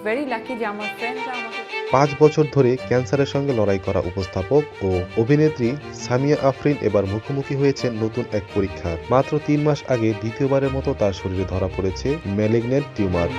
Very lucky যে আমার ফ্রেন্ডরা আমাকে 5 বছর ধরে ক্যান্সারের সঙ্গে লড়াই করা উপস্থাপক ও অভিনেত্রী সামিয়া আফরিন এবার মুখোমুখি হয়েছেন নতুন এক পরীক্ষার। মাত্র 3 মাস আগে দ্বিতীয়বারের মতো তার শরীরে ধরা পড়েছে ম্যালিগন্যান্ট টিউমার।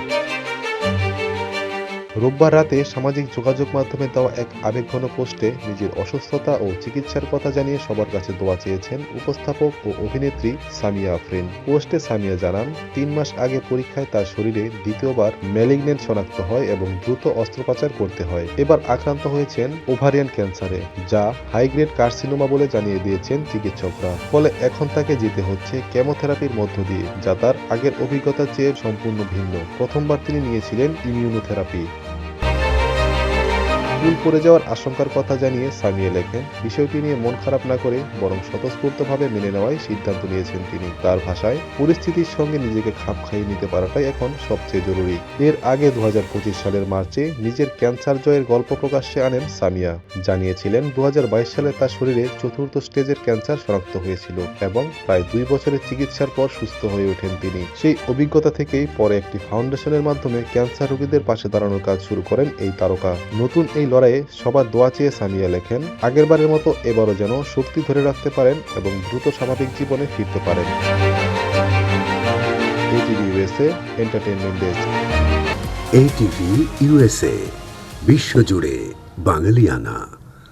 রোববার রাতে সামাজিক যোগাযোগ মাধ্যমে দেওয়া এক আবেগঘন পোস্টে নিজের অসুস্থতা ও চিকিৎসার কথা জানিয়ে সবার কাছে দোয়া চেয়েছেন উপস্থাপক ও অভিনেত্রী সামিয়া আফরিন। পোস্টে সামিয়া জানান, 3 মাস আগে পরীক্ষায় তার শরীরে দ্বিতীয়বার ম্যালিগন্যান্ট শনাক্ত হয় এবং দ্রুত অস্ত্রোপচার করতে হয়। এবার আক্রান্ত হয়েছেন ওভারিয়ান ক্যান্সারে, যা হাইগ্রেড কার্সিনোমা বলে জানিয়ে দিয়েছেন চিকিৎসকরা। ফলে এখন তাকে যেতে হচ্ছে কেমোথেরাপির মধ্য দিয়ে, যা তার আগের অভিজ্ঞতার চেয়ে সম্পূর্ণ ভিন্ন। প্রথমবার তিনি নিয়েছিলেন ইমিউনোথেরাপি। চুল পড়ে যাওয়ার আশঙ্কার কথা জানিয়ে সামিয়া লেখেন, বিষয়টি নিয়ে মন খারাপ না করে বরং স্বতঃস্ফূর্তভাবে মেনে নেওয়াই সিদ্ধান্ত নিয়েছেন তিনি। তার ভাষায়, পরিস্থিতির সঙ্গে নিজেকে খাপ খাইয়ে নিতে পারাটাই এখন সবচেয়ে জরুরি। এর আগে 2025 সালের মার্চে নিজের ক্যান্সার জয়ের গল্প প্রকাশ্যে আনেন সামিয়া। জানিয়েছিলেন 2022 সালে তার শরীরে 4র্থ স্টেজের ক্যান্সার শনাক্ত হয়েছিল এবং প্রায় 2 বছরের চিকিৎসার পর সুস্থ হয়ে ওঠেন তিনি। সেই অভিজ্ঞতা থেকেই পরে একটি ফাউন্ডেশনের মাধ্যমে ক্যান্সার রোগীদের পাশে দাঁড়ানোর কাজ শুরু করেন এই তারকা। নতুন এই লড়াইয়ে সবার দোয়া চেয়ে সামিয়া লেখেন, আগেরবারের মতো এবারও যেন শক্তি ধরে রাখতে পারেন এবং দ্রুত স্বাভাবিক জীবনে ফিরতে পারেন। ATV USA entertainment desk. ATV USA বিশ্বজুড়ে বাঙালিয়ানা।